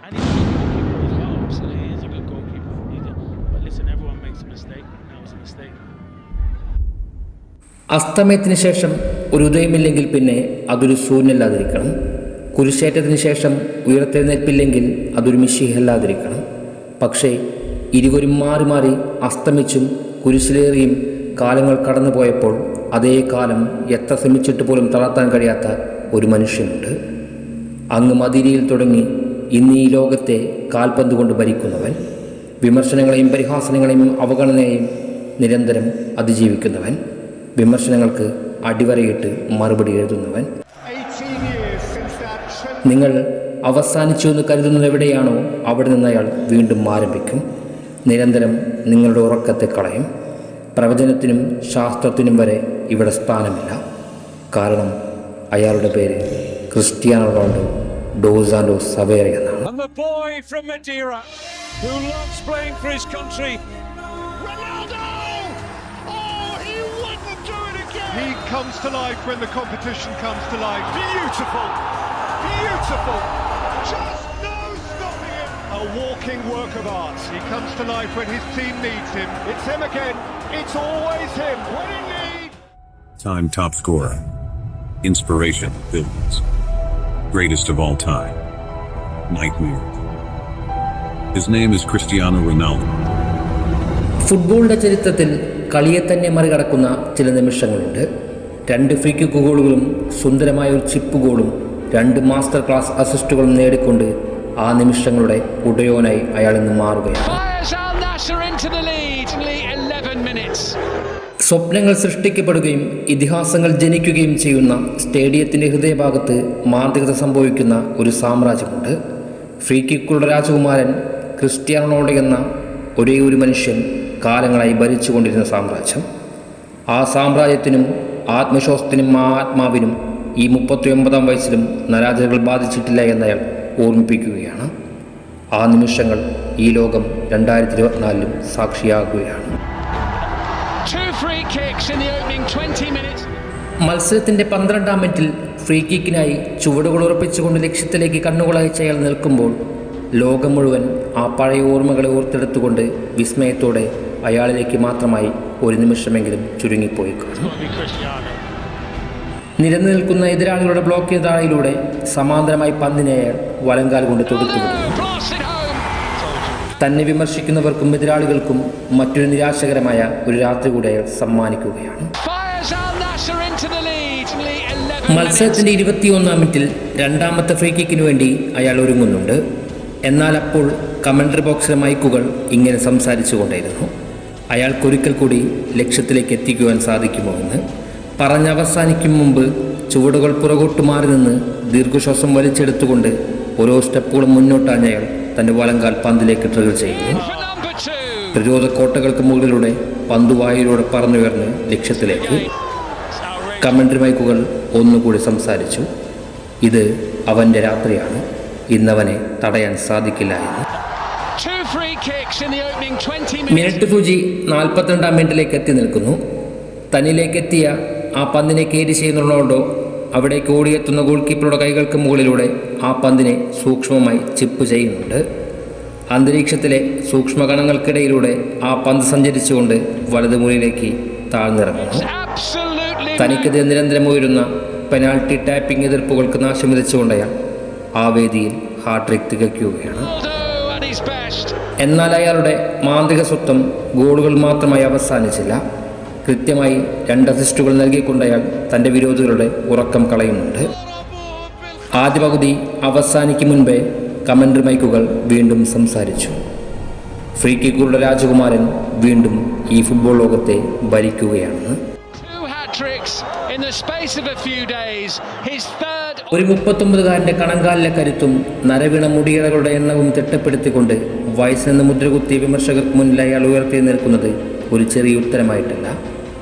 And he's a good goalkeeper as well. Absolutely, he is a good goalkeeper. But listen, everyone makes a mistake. That was a mistake. അസ്തമയത്തിന് ശേഷം ഒരു ഉദയമില്ലെങ്കിൽ പിന്നെ അതൊരു സൂര്യനല്ലാതിരിക്കണം. കുരിശേറ്റത്തിന് ശേഷം ഉയർത്തെഴുന്നേൽപ്പില്ലെങ്കിൽ അതൊരു മിശിഹല്ലാതിരിക്കണം. പക്ഷേ ഇരുവരും മാറി മാറി അസ്തമിച്ചും കുരിശിലേറിയും കാലങ്ങൾ കടന്നുപോയപ്പോൾ അതേ കാലം എത്ര ശ്രമിച്ചിട്ട് പോലും തളർത്താൻ കഴിയാത്ത ഒരു മനുഷ്യനുണ്ട്. അങ്ങ് മദീനയിൽ തുടങ്ങി ഇന്ന് ഈ ലോകത്തെ കാൽപന്ത് കൊണ്ട് ഭരിക്കുന്നവൻ, വിമർശനങ്ങളെയും പരിഹാസങ്ങളെയും അവഗണനയെയും നിരന്തരം അതിജീവിക്കുന്നവൻ, വിമർശനങ്ങൾക്ക് അടിവരയിട്ട് മറുപടി എഴുതുന്നവൻ. നിങ്ങൾ അവസാനിച്ചു എന്ന് കരുതുന്നത് എവിടെയാണോ അവിടെ നിന്ന് അയാൾ വീണ്ടും ആരംഭിക്കും. നിരന്തരം നിങ്ങളുടെ ഉറക്കത്തെ കളയും. പ്രവചനത്തിനും ശാസ്ത്രത്തിനും വരെ ഇവിടെ സ്ഥാനമില്ല. കാരണം അയാളുടെ പേര് ക്രിസ്ത്യാനോ റൊണാൾഡോ ഡോസ് സാന്റോസ് അവേറ എന്നാണ്. He comes to life when the competition comes to life. Beautiful, beautiful. Just no stopping him. A walking work of art. He comes to life when his team needs him. It's him again. It's always him. When in need. Time top scorer. Inspiration films. Greatest of all time. Nightmare. His name is Cristiano Ronaldo. ഫുട്ബോളിൻ്റെ ചരിത്രത്തിൽ കളിയെ തന്നെ മറികടക്കുന്ന ചില നിമിഷങ്ങളുണ്ട്. 2 free kick ഗോളുകളും സുന്ദരമായ ഒരു chip ഗോളും 2 master class അസിസ്റ്റുകളും നേടിക്കൊണ്ട് ആ നിമിഷങ്ങളുടെ ഉടയോനായി അയാൾ ഇന്ന് മാറുകയാണ്. സ്വപ്നങ്ങൾ സൃഷ്ടിക്കപ്പെടുകയും ഇതിഹാസങ്ങൾ ജനിക്കുകയും ചെയ്യുന്ന സ്റ്റേഡിയത്തിൻ്റെ ഹൃദയഭാഗത്ത് മാന്ത്രികത സംഭവിക്കുന്ന ഒരു സാമ്രാജ്യമുണ്ട്. ഫ്രീ കിക്കുകളുടെ രാജകുമാരൻ ക്രിസ്ത്യാനോ റൊണാൾഡോ എന്ന ഒരേ ഒരു മനുഷ്യൻ കാലങ്ങളായി ഭരിച്ചുകൊണ്ടിരുന്ന സാമ്രാജ്യം. ആ സാമ്രാജ്യത്തിനും ആത്മവിശ്വാസത്തിനും ആത്മാവിനും ഈ 39-ാം വയസ്സിലും നരാജകൾ ബാധിച്ചിട്ടില്ല എന്നയാൾ ഓർമ്മിപ്പിക്കുകയാണ്. ആ നിമിഷങ്ങൾ ഈ ലോകം 2024 സാക്ഷിയാകുകയാണ്. മത്സരത്തിൻ്റെ 12-ാം മിനിറ്റിൽ ഫ്രീ കിക്കിനായി ചുവടുകൾ ഉറപ്പിച്ചുകൊണ്ട് ലക്ഷ്യത്തിലേക്ക് കണ്ണുകളയച്ച് അയാൾ നിൽക്കുമ്പോൾ ലോകം മുഴുവൻ ആ പഴയ ഓർമ്മകളെ ഓർത്തെടുത്തുകൊണ്ട് വിസ്മയത്തോടെ അയാളിലേക്ക് മാത്രമായി ഒരു നിമിഷമെങ്കിലും ചുരുങ്ങിപ്പോയി. നിരന്നു നിൽക്കുന്ന എതിരാളികളുടെ ബ്ലോക്ക് താഴയിലൂടെ സമാന്തരമായി പന്തിനെ അയാൾ വലങ്കാൽ കൊണ്ട് തൊടുത്തുവിടുന്നു. തന്നെ വിമർശിക്കുന്നവർക്കും എതിരാളികൾക്കും മറ്റൊരു നിരാശകരമായ ഒരു രാത്രി കൂടെ അയാൾ സമ്മാനിക്കുകയാണ്. മത്സരത്തിൻ്റെ 21-ാം മിനിറ്റിൽ 2ാമത്തെ ഫ്രീ കിക്കിന് വേണ്ടി അയാൾ ഒരുങ്ങുന്നുണ്ട്. എന്നാൽ അപ്പോൾ കമൻ്ററി ബോക്സിലെ മൈക്കുകൾ ഇങ്ങനെ സംസാരിച്ചു കൊണ്ടിരുന്നു. അയാൾക്കൊരിക്കൽ കൂടി ലക്ഷ്യത്തിലേക്ക് എത്തിക്കുവാൻ സാധിക്കുമോ എന്ന്. പറഞ്ഞവസാനിക്കും മുമ്പ് ചുവടുകൾ പുറകോട്ട് മാറി നിന്ന് ദീർഘശ്വാസം വലിച്ചെടുത്തുകൊണ്ട് ഓരോ സ്റ്റെപ്പുകളും മുന്നോട്ടാണ് അയാൾ തൻ്റെ വലങ്കാൽ പന്തിലേക്ക് ട്രിഗർ ചെയ്യുന്നു. പ്രതിരോധ കോട്ടകൾക്ക് മുകളിലൂടെ പന്തുവായിലൂടെ പറന്നുയർന്ന് ലക്ഷ്യത്തിലേക്ക്. കമൻ്ററി മൈക്കുകൾ ഒന്നുകൂടി സംസാരിച്ചു. ഇത് അവൻ്റെ രാത്രിയാണ്, ഇന്നവനെ തടയാൻ സാധിക്കില്ല എന്ന്. മിനിറ്റ് സൂചി 42-ാം മിനിറ്റിലേക്ക് എത്തി നിൽക്കുന്നു. തന്നിലേക്ക് എത്തിയ ആ പന്തിനെ കേരി ചെയ്യുന്ന റൊണാൾഡോ അവിടേക്ക് ഓടിയെത്തുന്ന ഗോൾ കീപ്പറുടെ കൈകൾക്ക് മുകളിലൂടെ ആ പന്തിനെ സൂക്ഷ്മമായി ചിപ്പ് ചെയ്യുന്നുണ്ട്. അന്തരീക്ഷത്തിലെ സൂക്ഷ്മകണങ്ങൾക്കിടയിലൂടെ ആ പന്ത് സഞ്ചരിച്ചുകൊണ്ട് വലതുമൂലയിലേക്ക് താഴ്ന്നിറങ്ങുന്നു. തനിക്കെതിരെ നിരന്തരം ഉയരുന്ന പെനാൽറ്റി ടാപ്പിംഗ് എതിർപ്പുകൾക്ക് നാശം വിതച്ചുകൊണ്ടയാൾ ആ വേദിയിൽ ഹാട്രിക് തികയ്ക്കുകയാണ്. എന്നാൽ അയാളുടെ മാന്ത്രിക സ്വത്വം ഗോളുകൾ മാത്രമായി അവസാനിച്ചില്ല. കൃത്യമായി 2 അസിസ്റ്റുകൾ നൽകിക്കൊണ്ട് അയാൾ തൻ്റെ വിരോധികളുടെ ഉറക്കം കളയുന്നുണ്ട്. ആദ്യ പകുതി അവസാനിക്കും മുൻപേ കമൻ്ററി മൈക്കുകൾ വീണ്ടും സംസാരിച്ചു. ഫ്രീ കിക്കുകളുടെ രാജകുമാരൻ വീണ്ടും ഈ ഫുട്ബോൾ ലോകത്തെ ഭരിക്കുകയാണെന്ന്. ഒരു 39-കാരൻ്റെ കണങ്കാലിലെ കരുത്തും നരവീണ മുടിയിഴകളുടെ എണ്ണവും തിട്ടപ്പെടുത്തിക്കൊണ്ട് വയസ്സിൽ മുദ്രകുത്തിയ വിമർശകർക്ക് മുന്നിൽ അയാൾ ഉയർത്തി നിൽക്കുന്നത് ഒരു ചെറിയ ഉത്തരമായിട്ടല്ല,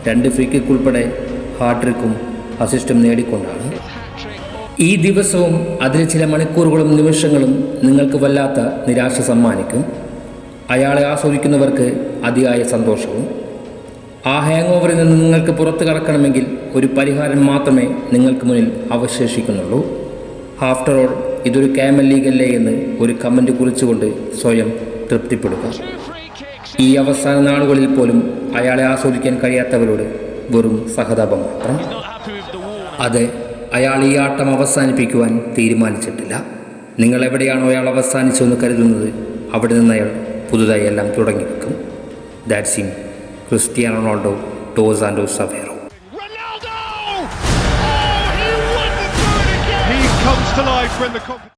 2 ഫ്രീ കിക്ക് ഉൾപ്പെടെ ഹാട്രിക്കും അസിസ്റ്റും നേടിക്കൊണ്ടാണ്. ഈ ദിവസവും അതിലെ ചില മണിക്കൂറുകളും നിമിഷങ്ങളും നിങ്ങൾക്ക് വല്ലാത്ത നിരാശ സമ്മാനിക്കും. അയാളെ ആസ്വദിക്കുന്നവർക്ക് അതിയായ സന്തോഷവും. ആ ഹാങ് ഓവറിൽ നിന്ന് നിങ്ങൾക്ക് പുറത്തു കടക്കണമെങ്കിൽ ഒരു പരിഹാരം മാത്രമേ നിങ്ങൾക്ക് മുന്നിൽ അവശേഷിക്കുന്നുള്ളൂ. ആഫ്റ്റർ ഓൾ ഇതൊരു ക്യാമൽ ലീഗല്ലേ എന്ന് ഒരു കമൻറ്റ് കുറിച്ചുകൊണ്ട് സ്വയം തൃപ്തിപ്പെടുക. ഈ അവസാന നാളുകളിൽ പോലും അയാളെ ആസ്വദിക്കാൻ കഴിയാത്തവരോട് വെറും സഹതാപം മാത്രം. അതെ, അയാൾ ഈ ആട്ടം അവസാനിപ്പിക്കുവാൻ തീരുമാനിച്ചിട്ടില്ല. നിങ്ങൾ എവിടെയാണോ അയാൾ അവസാനിച്ചെന്ന് കരുതുന്നത് അവിടെ നിന്ന് അയാൾ പുതുതായി എല്ലാം തുടങ്ങി വെക്കും. That's him, Cristiano Ronaldo dos Santos Aveiro. He comes to life when the